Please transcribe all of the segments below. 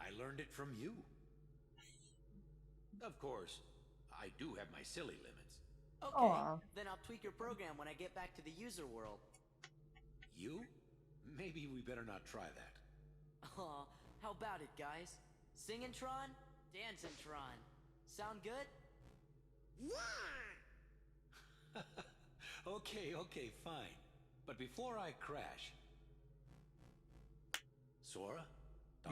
I learned it from you. Of course, I do have my silly limits. Okay, Aw. then I'll tweak your program when I get back to the user world. You? Maybe we better not try that. Aw, how about it, guys? Singin' Tron, dancin' Tron. Sound good? Okay, fine. But before I crash... Sora?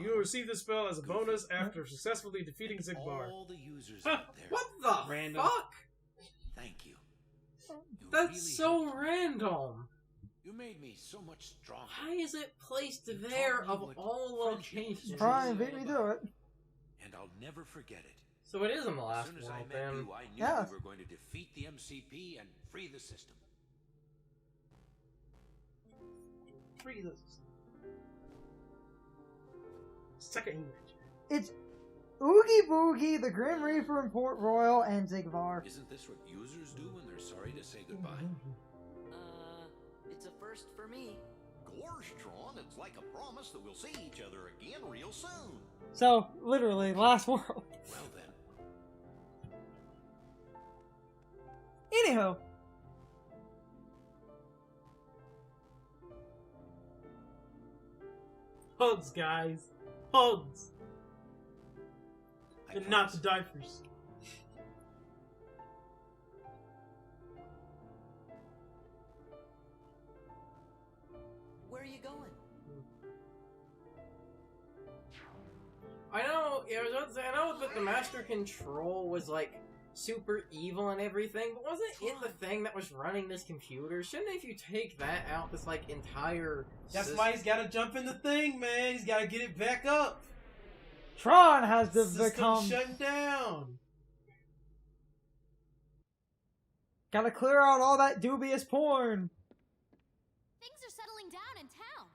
You will receive this spell as a bonus after successfully defeating Zigbar. All the users out there. What the Random. fuck? Thank you. You That's really so helped. random. You made me so much stronger. Why is it placed You there taught me of what all friendship is. locations? Try and beat me to it. And I'll never forget it. So it is in the As last soon as I world, met then. you, I knew Yeah. we were going to defeat the MCP and free the system. Free this. Second image. It's Oogie Boogie, the Grim Reaper in Port Royal, and Zigvar. Isn't this what users do when they're sorry to say goodbye? It's a first for me. Gosh, Tron, it's like a promise that we'll see each other again real soon. So, literally, last world. Well then, Anyhow. Hugs, guys. Hugs. I And not the promise. diapers. Where are you going? I know. I was about to say, I know that the Master Control was like super evil and everything, but wasn't it the thing that was running this computer? Shouldn't if you take that out, this like entire? That's sys- why he's got to jump in the thing, man. He's got to get it back up. Tron has to System become... shutting down. Gotta clear out all that dubious porn. Things are settling down in town.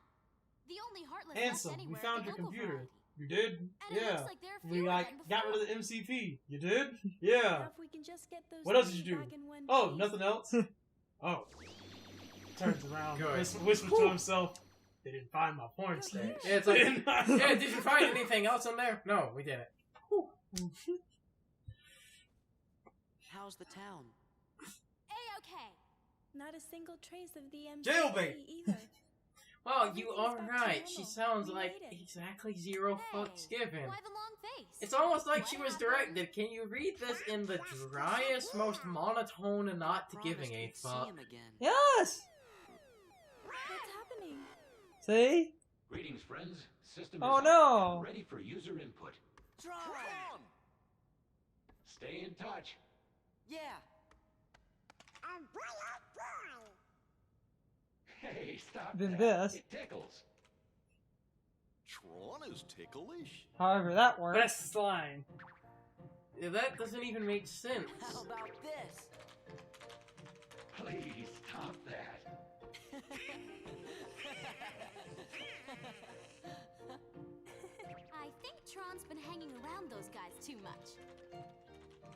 The only heartless Handsome, left we anywhere found is your the local computer. variety. You did? And it Yeah. looks like there are We fewer like than got rid before. of the MCP. You did? Yeah. If we can just get those What else did things you do? back in one Oh, piece. nothing else? Oh. Turns around. Good. Whispers to himself. They didn't find my porn stash. Yeah, it's like, yeah, did you find anything else in there? No, we didn't. How's the town? A-okay. Not a single trace of the MCP Jailbait. either. Well, you Everything's are back to right. normal. She sounds We like made it. exactly zero fucks given. Why the long face? It's almost like she What was happened? directed. Can you read this in the driest, most monotone and not Promised giving a we'd see fuck? him again. Yes! What's happening? See? Greetings, friends. System Oh is no! up, ready for user input. Tron! Stay in touch. Yeah. Hey, stop Then that. this. It tickles. Tron is ticklish. However that works. Best line. Yeah, that doesn't even make sense. How about this? Please stop that. I think Tron's been hanging around those guys too much.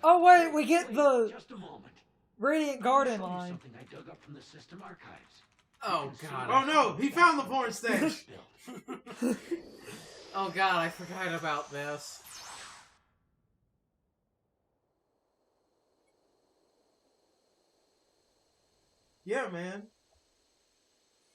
Oh wait, we get Wait, the just a moment. Radiant I'll Garden show you line. Something I dug up from the system archives. Oh god. Oh no, he found the porn stash. Bill. Oh god, I forgot about this. Yeah, man.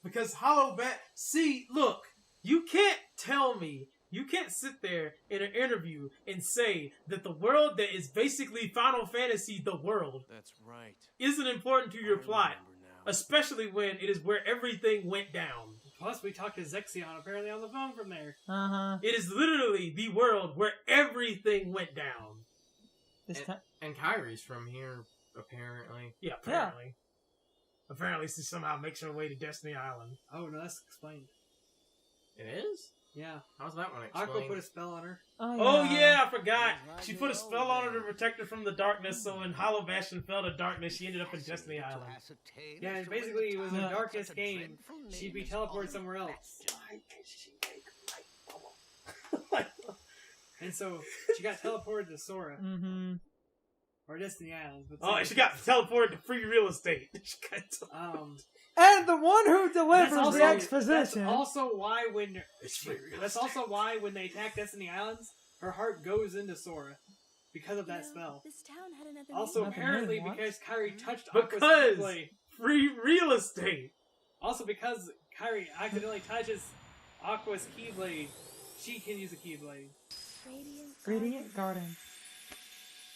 Because Hollow Bat... See, look. You can't tell me... You can't sit there in an interview and say that the world that is basically Final Fantasy, the world, That's right. isn't important to your I plot. remember now. Especially when it is where everything went down. Plus, we talked to Zexion apparently on the phone from there. Uh-huh. It is literally the world where everything went down. This time. And Kyrie's from here, apparently. Yeah, apparently. Apparently she somehow makes her way to Destiny Island. Oh, no, that's explained. It is? Yeah. How's that one Aqua explained? put a spell on her. Oh yeah, I forgot. She put a spell on her to protect her from the darkness, so when Hollow Bastion fell to darkness, she ended up in Destiny Island. Yeah, and basically it was a Yeah. darknest game. She'd be teleported somewhere else. And so she got teleported to Sora, Mm-hmm. or Destiny Island. But Oh, and she got teleported to free real estate. She got And the one who delivers That's the also- exposition. That's also why when It's very real that's also why when they attack Destiny Islands, her heart goes into Sora because of that You know, spell. This town had another Also, name. apparently, What? because Kyrie touched Aqua's Because Keyblade. free real estate. Also, because Kyrie accidentally touches Aqua's Keyblade, she can use a Keyblade. Radiant Garden.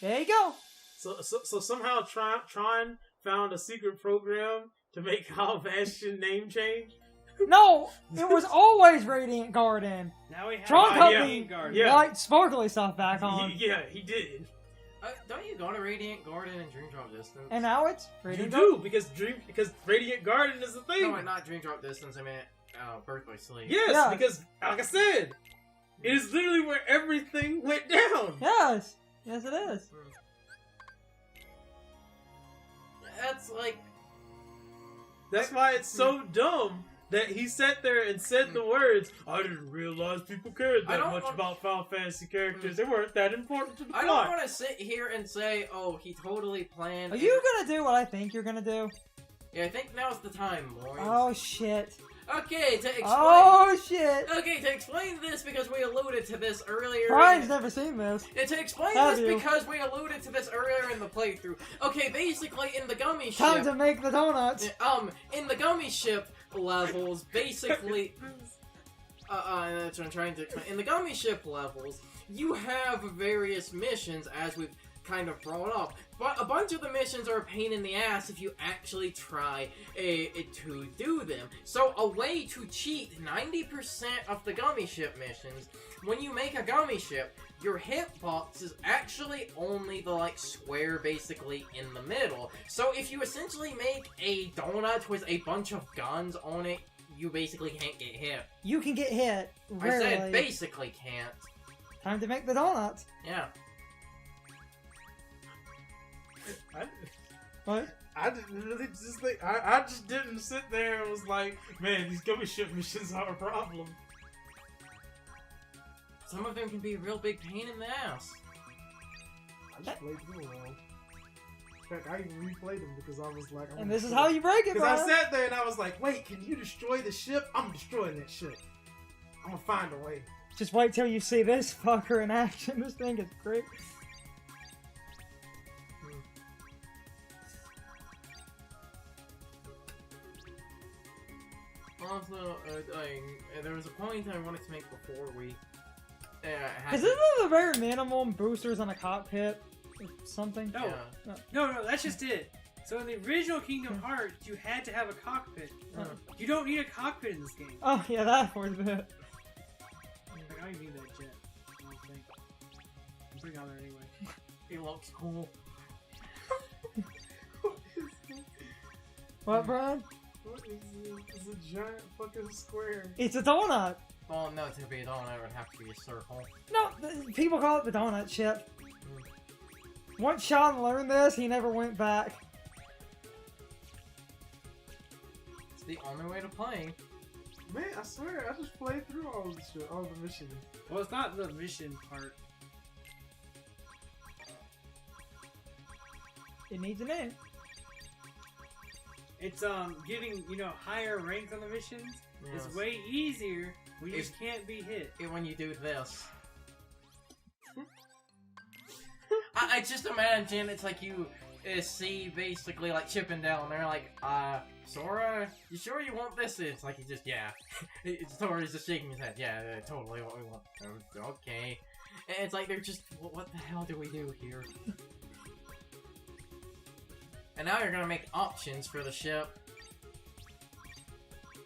There you go. So somehow Tron found a secret program to make Hollow Bastion name change. No, it was always Radiant Garden. Now we have Tron yeah, Company Garden. yeah. like sparkly stuff back on. Yeah, he did. Don't you go to Radiant Garden and Dream Drop Distance? And now it's You Radiant do because Radiant Garden is the thing. No, not Dream Drop Distance. I mean, Birth by Sleep. Yes, Yeah. because like I said, it is literally where everything went down. Yes. Yes, it is. That's like. That's why it's so dumb that he sat there and said the words, I didn't realize people cared I that don't much want- about Final Fantasy characters. They weren't that important to the I don't plot. want to sit here and say, oh, he totally planned. Are you gonna do what I think you're gonna do? Yeah, I think now's the time, boys. Oh shit. Okay, to explain. Oh shit. Okay, to explain this because we alluded to this earlier. Brian's never seen this. And to explain Have this you? because we alluded to this earlier in the playthrough. Okay, basically in the gummy Time ship, to make the donuts. in the gummy ship levels, basically, that's what I'm trying to explain. In the gummy ship levels, you have various missions as we've kind of brought up, but a bunch of the missions are a pain in the ass if you actually try to do them. So a way to cheat 90% of the gummy ship missions, when you make a gummy ship, your hitbox is actually only the square basically in the middle. So if you essentially make a donut with a bunch of guns on it, you basically can't get hit. You can get hit. Rarely. I said basically can't. Time to make the donuts. Yeah. What? I didn't really just think. I just didn't sit there and was like, man, these gummy ship missions are a problem. Some of them can be a real big pain in the ass. I just played through them all. In fact, I even replayed them because I was like, And this is how you break it, Because Brian. I sat there and I was like, wait, can you destroy the ship? I'm destroying that ship. I'm gonna find a way. Just wait till you see this fucker in action. This thing is great. Also, there was a point I wanted to make before we had Is this the very minimum boosters on a cockpit? Or something? No. Yeah. No, that's just it. So in the original Kingdom Hearts, you had to have a cockpit. You don't need a cockpit in this game. Oh, yeah, that was it. Like, I don't need that jet. I don't think. I'm putting it on there anyway. It looks cool. What, Brian? What is this? It's a giant fucking square. It's a donut. Well, no, to be a donut, it would have to be a circle. No, people call it the donut ship. Once Sean learned this, he never went back. It's the only way to play. Man, I swear, I just played through all the shit, all the missions. Well, it's not the mission part. It needs a name. It's getting higher ranks on the missions Yes. is way easier when you If- just can't be hit. When you do this. I just imagine it's like you see basically like Chip and Dale, and they're like, Sora, you sure you want this? It's like he just, yeah. Sora's just shaking his head, yeah, totally what we want. Okay. And it's like they're just, what the hell do we do here? And now you're gonna make options for the ship.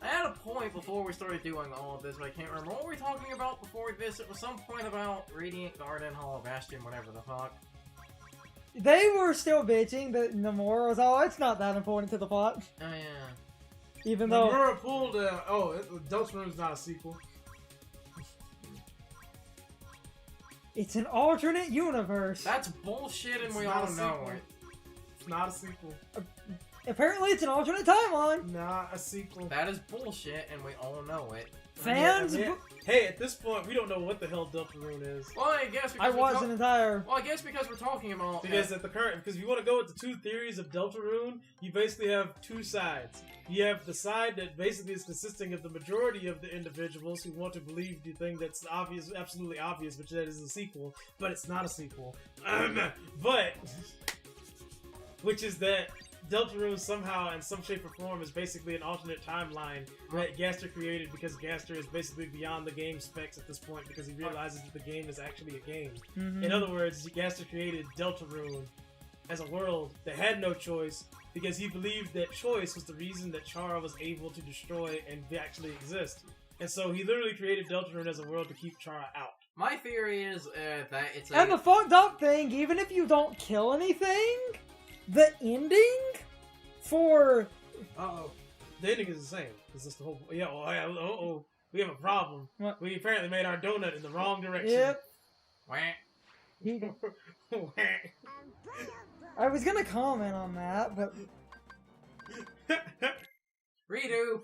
I had a point before we started doing all of this, but I can't remember. What were we talking about before this? It was some point about Radiant Garden, Hollow Bastion, whatever the fuck. They were still bitching that Nomura was, oh, it's not that important to the plot. Oh, yeah. Even though... Nomura pulled, Dust Room's not a sequel. It's an alternate universe. That's bullshit and It's we not all a know sequel. it. It's not a sequel. apparently it's an alternate timeline. Not a sequel. That is bullshit, and we all know it. Fans, Yeah, hey, at this point, we don't know what the hell Deltarune is. Well, I guess I because watched an entire. Well, I guess because we're talking about Because at the current, because if you want to go with the two theories of Deltarune, you basically have two sides. You have the side that basically is consisting of the majority of the individuals who want to believe the thing that's obvious, absolutely obvious, which that is a sequel, but it's not a sequel. But which is that Deltarune somehow, in some shape or form, is basically an alternate timeline that Gaster created because Gaster is basically beyond the game specs at this point because he realizes that the game is actually a game. In other words, Gaster created Deltarune as a world that had no choice because he believed that choice was the reason that Chara was able to destroy and actually exist. And so he literally created Deltarune as a world to keep Chara out. My theory is that it's And the fucked up thing, even if you don't kill anything, the ending for the ending is the same. It's just the whole. Yeah. We have a problem. What? We apparently made our donut in the wrong direction. Yep. Wah. I was gonna comment on that, but Redo.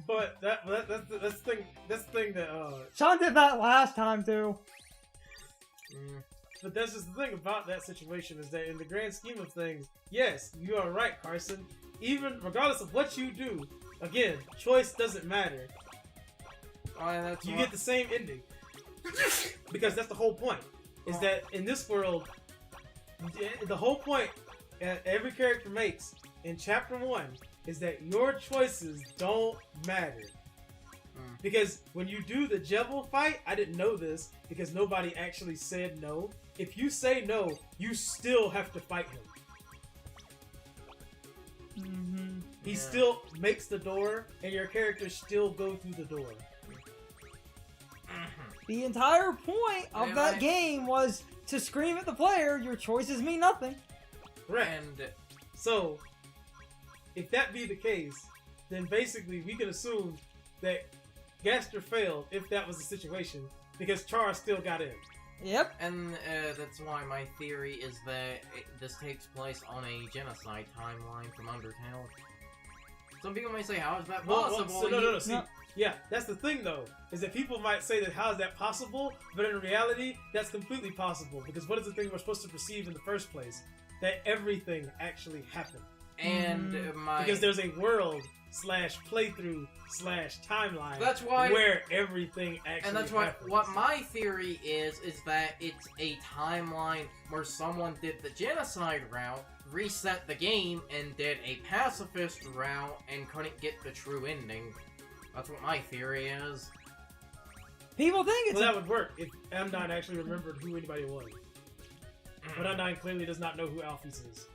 But that's the thing. That's the thing that Sean did that last time too. But that's just the thing about that situation is that in the grand scheme of things, yes, you are right, Carson. Even regardless of what you do, again, choice doesn't matter. You get the same ending. Because that's the whole point. Is that in this world, the whole point every character makes in Chapter 1 is that your choices don't matter. Because when you do the Jebel fight, I didn't know this because nobody actually said no. If you say no, you still have to fight him. He still makes the door, and your characters still go through the door. The entire point of that game was to scream at the player, your choices mean nothing. Right. And so, if that be the case, then basically we can assume that Gaster failed if that was the situation, because Chara still got in. Yep. And that's why my theory is that this takes place on a genocide timeline from Undertale. Some people may say, how is that possible? No. See, yeah, that's the thing though, is that people might say that how is that possible, but in reality, that's completely possible, because what is the thing we're supposed to perceive in the first place? That everything actually happened. And because there's a world /playthrough /timeline. That's why where everything actually. And that's why happens. what my theory is that it's a timeline where someone did the genocide route, reset the game, and did a pacifist route, and couldn't get the true ending. That's what my theory is. People think it's. Well, that would work if M9 actually remembered who anybody was. But M9 clearly does not know who Alphys is.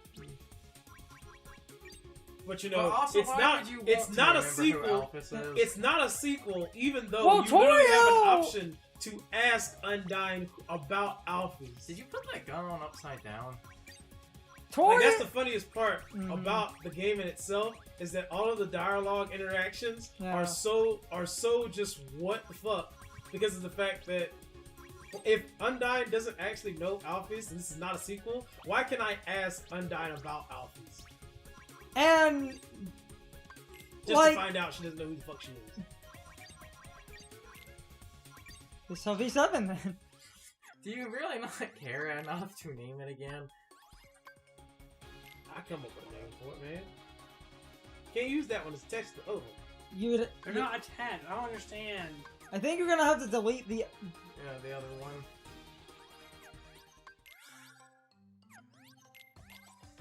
But you know, also, it's not a sequel. It's not a sequel, even though you literally have an option to ask Undyne about Alphys. Did you put that gun on upside down? Like, that's the funniest part about the game in itself, is that all of the dialogue interactions are so just what the fuck, because of the fact that if Undyne doesn't actually know Alphys, and this is not a sequel, why can I ask Undyne about Alphys? And just to find out she doesn't know who the fuck she is. It's V7 then. Do you really not care enough to name it again? I come up with a name for it, man. Can't use that one as text. Oh, they're not attached. I don't understand. I think you're gonna have to delete the. Yeah, the other one.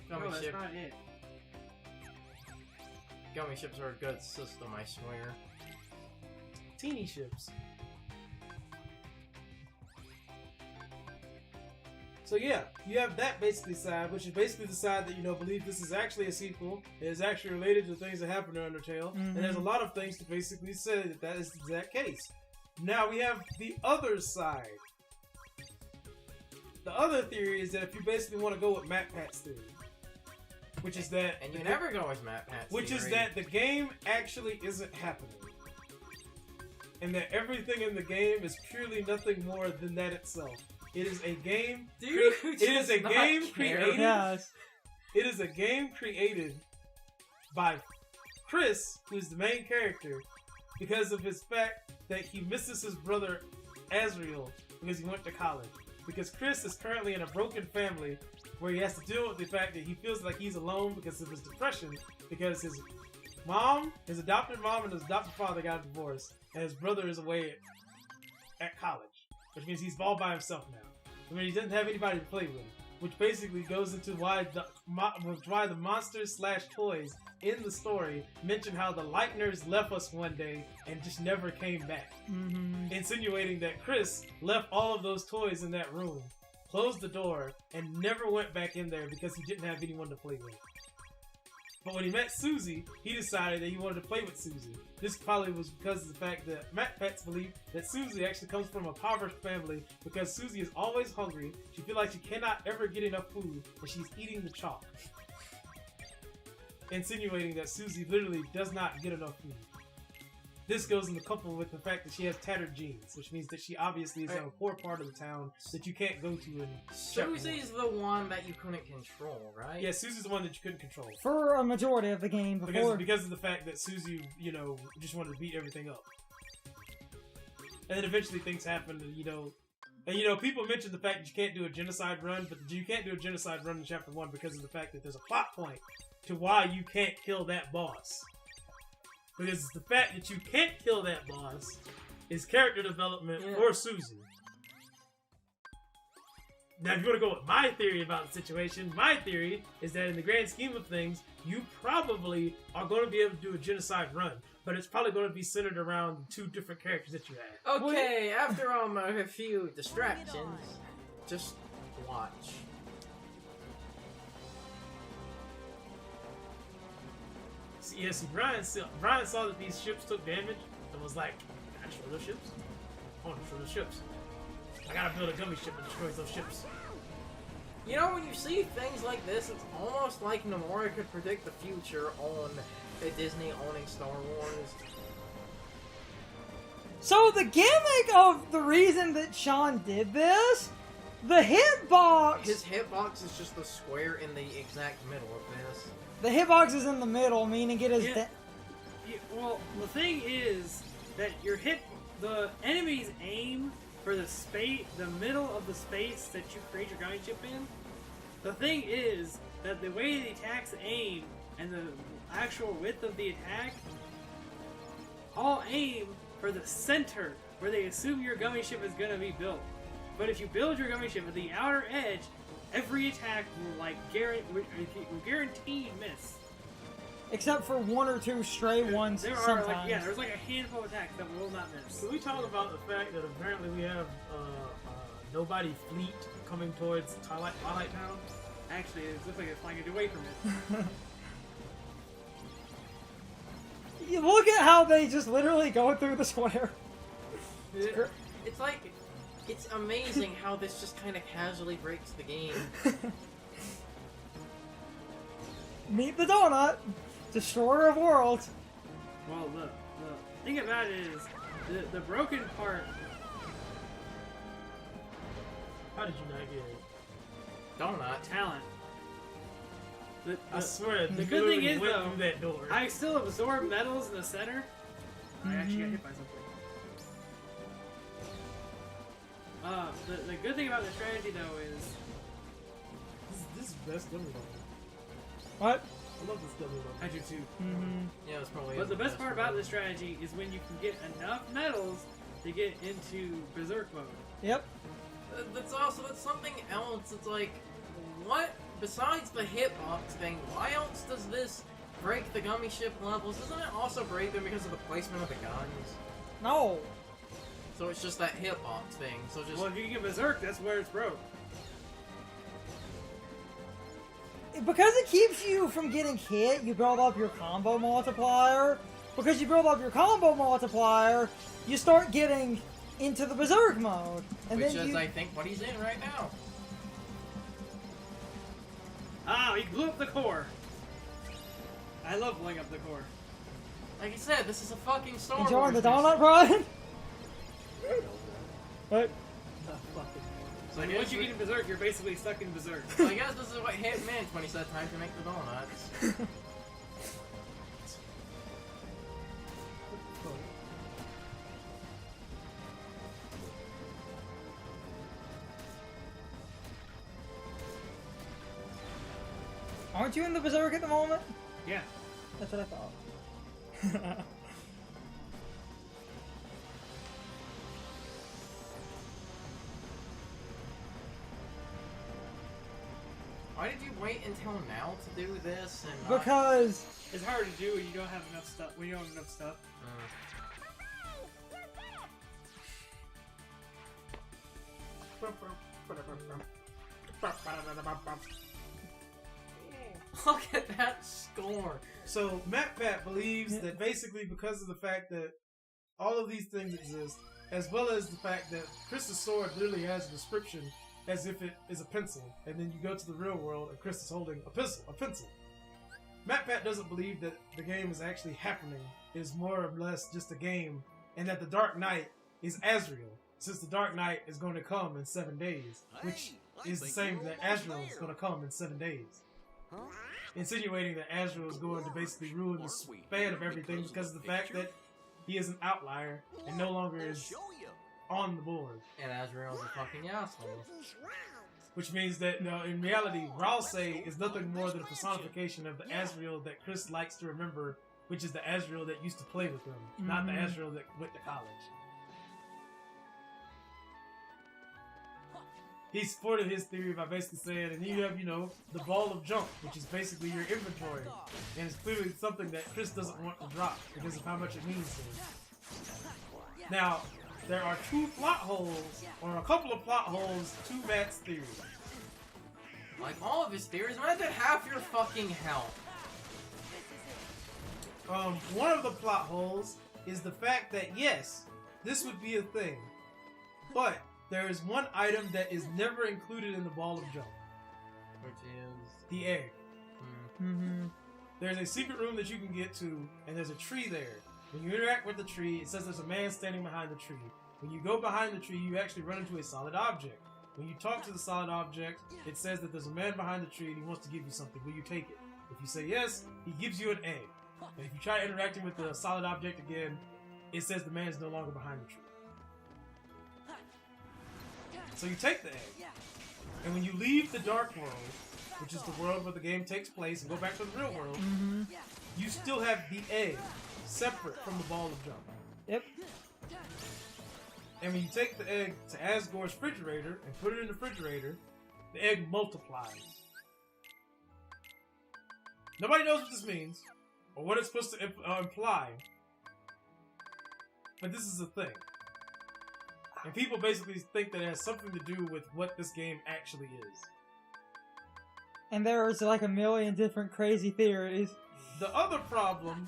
No, that's not it. Gummy ships are a good system, I swear. Teeny ships. So yeah, you have that basically side, which is basically the side that, you know, believe this is actually a sequel. It is actually related to things that happened in Undertale. And there's a lot of things to basically say that that is the exact case. Now we have the other side. The other theory is that if you basically want to go with MatPat's theory, which is that... And you never go with MatPat's Which theory. is that the game actually isn't happening. And that everything in the game is purely nothing more than that itself. It is a game... Dude, it is a game created... Yes. It is a game created by Chris, who's the main character, because of his fact that he misses his brother Azriel because he went to college. Because Chris is currently in a broken family where he has to deal with the fact that he feels like he's alone because of his depression, because his mom, his adopted mom, and his adopted father got divorced, and his brother is away at college, which means he's all by himself now. I mean, he doesn't have anybody to play with, which basically goes into why the monsters / toys in the story mention how the Lightners left us one day and just never came back, insinuating that Chris left all of those toys in that room, closed the door, and never went back in there because he didn't have anyone to play with. But when he met Susie, he decided that he wanted to play with Susie. This probably was because of the fact that Matt Pets believe that Susie actually comes from a impoverished family because Susie is always hungry, she feels like she cannot ever get enough food, and she's eating the chalk. Insinuating that Susie literally does not get enough food. This goes in the couple with the fact that she has tattered jeans, which means that she obviously is in a poor part of the town that you can't go to. Susie's the one that you couldn't control, right? Yeah, Susie's the one that you couldn't control. For a majority of the game before. Because of the fact that Susie, you know, just wanted to beat everything up. And then eventually things happen, and people mention the fact that you can't do a genocide run, but you can't do a genocide run in Chapter 1 because of the fact that there's a plot point to why you can't kill that boss. Because the fact that you can't kill that boss is character development for Susie. Now, if you want to go with my theory about the situation, my theory is that in the grand scheme of things, you probably are going to be able to do a genocide run, but it's probably going to be centered around the two different characters that you have. Okay, after a few distractions, just watch. See, Brian saw that these ships took damage and was like, "Can I destroy those ships? I want to destroy those ships. I gotta build a gummy ship that destroys those ships." You know, when you see things like this, it's almost like Nomura could predict the future on Disney owning Star Wars. So the gimmick of the reason that Sean did this, the hitbox... His hitbox is just the square in the exact middle of this. The hitbox is in the middle, meaning it is... Well, the thing is that the enemy's aim for the middle of the space that you create your gummy ship in. The thing is that the way the attacks aim and the actual width of the attack all aim for the center where they assume your gummy ship is gonna be built. But if you build your gummy ship at the outer edge, every attack will guaranteed miss. Except for one or two stray ones sometimes. There's like a handful of attacks that will not miss. Can we talk about the fact that apparently we have nobody fleet coming towards Twilight Town? Actually, it looks like it's flying away from it. You look at how they just literally go through the square. It's like... It's amazing how this just kind of casually breaks the game. Meet the Donut, destroyer of worlds. Well, the thing about it is, the broken part... How did you not get it? Donut. Talent. I swear, the good thing is, went though, through that door. I still absorb metals in the center. I actually got hit by something. The good thing about the strategy, though, is... This is best gummy level. What? I love this gummy level. I do too. Yeah, it's probably... But the best part about this strategy is when you can get enough metals to get into Berserk mode. Yep. That's something else. It's like, what? Besides the hitbox thing, why else does this break the gummy ship levels? Doesn't it also break them because of the placement of the guns? No. So it's just that hitbox thing. So just... Well, if you get Berserk, that's where it's broke. Because it keeps you from getting hit, you build up your combo multiplier. Because you build up your combo multiplier, you start getting into the Berserk mode. And Which then is, I think, what he's in right now. Ah, he blew up the core. I love blowing up the core. Like I said, this is a fucking Star enjoying Wars the donut run? What? So I And guess once you get in Berserk, you're basically stuck in Berserk. So I guess this is what Hit meant when he said time to make the donuts. Aren't you in the Berserk at the moment? Yeah. That's what I thought. Why did you wait until now to do this and not... Because It's hard to do when you don't have enough stuff. When you don't have enough stuff. Look at that score. So MatPat believes that basically because of the fact that all of these things exist, as well as the fact that Chris's sword literally has a description as if it is a pencil, and then you go to the real world and Chris is holding a pencil. MatPat doesn't believe that the game is actually happening. It's more or less just a game, and that the Dark Knight is Azrael, since the Dark Knight is going to come in 7 days, which is the same that Azrael is going to come in 7 days. Insinuating that Azrael is going to basically ruin the span of everything because of the fact that he is an outlier and no longer is on the board. And Azrael's a fucking asshole. Which means that, no, in reality, Ralsei is nothing more than a personification of the Azrael that Chris likes to remember, which is the Azrael that used to play with him, not the Azrael that went to college. He supported his theory by basically saying, and you have, you know, the ball of junk, which is basically your inventory. And it's clearly something that Chris doesn't want to drop because of how much it means to him. Now, there are two plot holes, or a couple of plot holes to Matt's theory. Like all of his theories, imagine half your fucking health. One of the plot holes is the fact that, yes, this would be a thing, but there is one item that is never included in the ball of junk. Which is... The egg. There's a secret room that you can get to, and there's a tree there. When you interact with the tree, it says there's a man standing behind the tree. When you go behind the tree, you actually run into a solid object. When you talk to the solid object, it says that there's a man behind the tree and he wants to give you something. Will you take it? If you say yes, he gives you an egg. And if you try interacting with the solid object again, it says the man is no longer behind the tree. So you take the egg. And when you leave the dark world, which is the world where the game takes place, and go back to the real world, you still have the egg separate from the ball of junk. Yep. And when you take the egg to Asgore's refrigerator and put it in the refrigerator, the egg multiplies. Nobody knows what this means, or what it's supposed to imply, but this is a thing. And people basically think that it has something to do with what this game actually is. And there's like a million different crazy theories. The other problem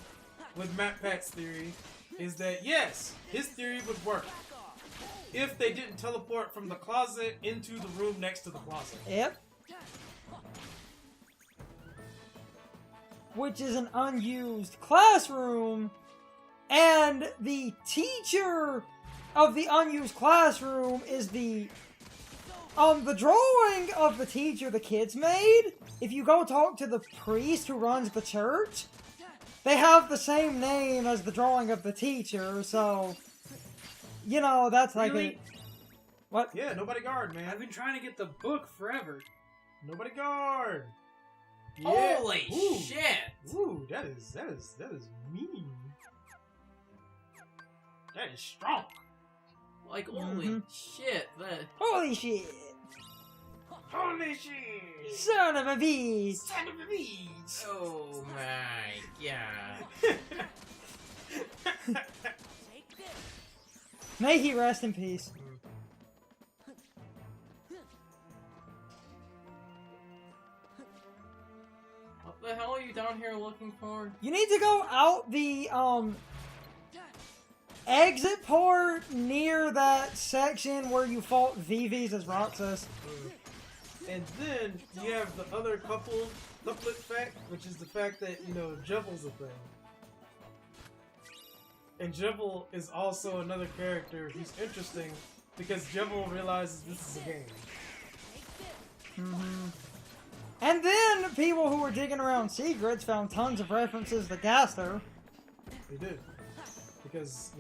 with MatPat's theory is that, yes, his theory would work if they didn't teleport from the closet into the room next to the closet. Yep. Which is an unused classroom, and the teacher of the unused classroom is the drawing of the teacher the kids made. If you go talk to the priest who runs the church, they have the same name as the drawing of the teacher, so, you know, that's like Really? What? Yeah, nobody guard, man. I've been trying to get the book forever. Nobody guard. Yeah. Holy Ooh. shit! Ooh, that is mean. That is strong. Like, holy shit, that... Holy shit! Holy shit! Son of a beast! Son of a beast! Oh my god. May he rest in peace. What the hell are you down here looking for? You need to go out the, exit port near that section where you fought Vivis as Roxas. And then you have the other couplet fact, which is the fact that, you know, Jebel's a thing. And Jebel is also another character who's interesting because Jevil realizes this is a game. And then people who were digging around secrets found tons of references to Gaster. They did. Because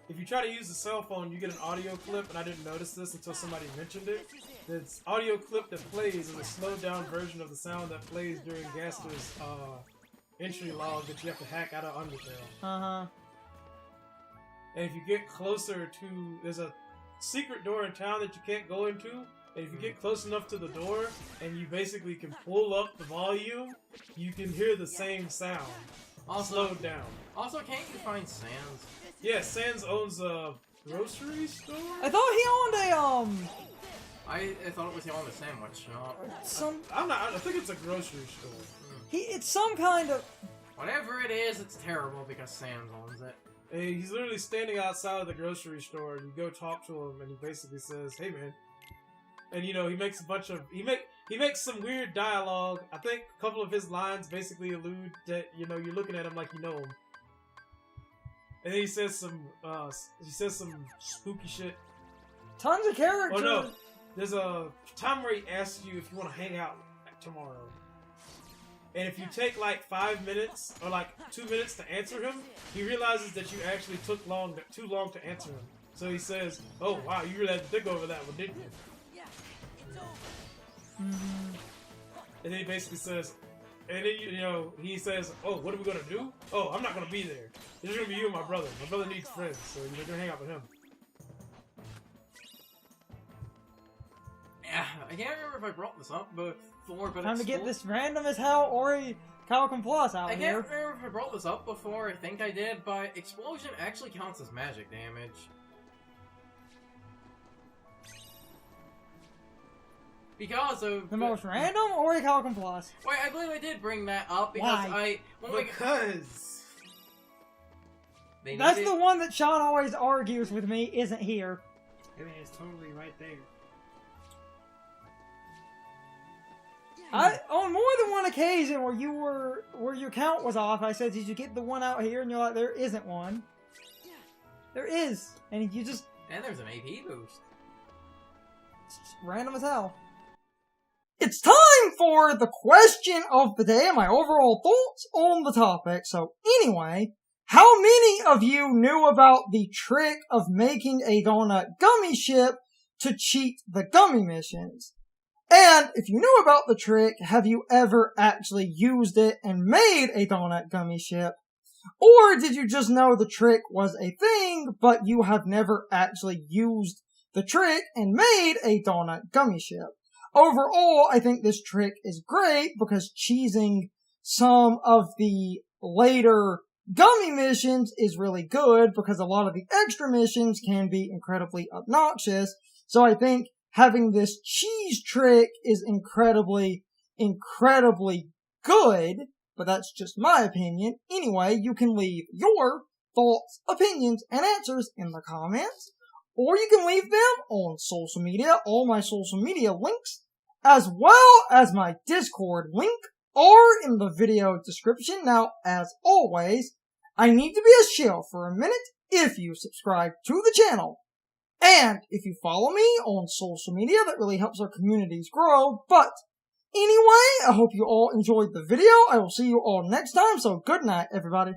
if you try to use the cell phone, you get an audio clip, and I didn't notice this until somebody mentioned it. This audio clip that plays is a slowed down version of the sound that plays during Gaster's entry log that you have to hack out of Undertale. And if you get closer to, there's a secret door in town that you can't go into, and if you get close enough to the door, and you basically can pull up the volume, you can hear the same sound. Slowed down. Also, can't you find Sans? Yeah, Sans owns a grocery store? I thought he owned a, I thought it was on the sandwich shop. I think it's a grocery store. It's some kind of... Whatever it is, it's terrible because Sans owns it. Hey, he's literally standing outside of the grocery store, and you go talk to him, and he basically says, "Hey, man." And, you know, he makes a bunch of... He makes some weird dialogue. I think a couple of his lines basically allude that, you know, you're looking at him like you know him. And then he says some spooky shit. Tons of characters. Oh, no. There's a time where he asks you if you want to hang out tomorrow. And if you take like 5 minutes or like 2 minutes to answer him, he realizes that you actually took too long to answer him. So he says, "Oh wow, you really had to think over that one, didn't you?" And then he basically says, and then you know he says, "Oh, what are we gonna do? Oh, I'm not gonna be there. It's just gonna be you and my brother. My brother needs friends, so you're gonna hang out with him." Yeah, I can't remember if I brought this up before, but Time to get this random as hell Ori Calcum Plus out I here. can't remember if I brought this up before. I think I did, but explosion actually counts as magic damage. Because of The most random Ori Calcum Plus. Wait, I believe I did bring that up because Why? That's the one that Sean always argues with me isn't here. I mean, it's totally right there. On more than one occasion where your count was off, I said, "Did you get the one out here?" And you're like, "There isn't one." There is, and you just... And there's an AP boost. It's just random as hell. It's time for the question of the day and my overall thoughts on the topic. So anyway, how many of you knew about the trick of making a donut gummy ship to cheat the gummy missions? And if you knew about the trick, have you ever actually used it and made a donut gummy ship? Or did you just know the trick was a thing, but you have never actually used the trick and made a donut gummy ship? Overall, I think this trick is great because cheesing some of the later gummy missions is really good because a lot of the extra missions can be incredibly obnoxious. So I think having this cheese trick is incredibly, incredibly good, but that's just my opinion. Anyway, you can leave your thoughts, opinions, and answers in the comments, or you can leave them on social media. All my social media links, as well as my Discord link, are in the video description. Now, as always, I need to be a shill for a minute if you subscribe to the channel. And if you follow me on social media, that really helps our communities grow. But anyway, I hope you all enjoyed the video. I will see you all next time. So good night, everybody.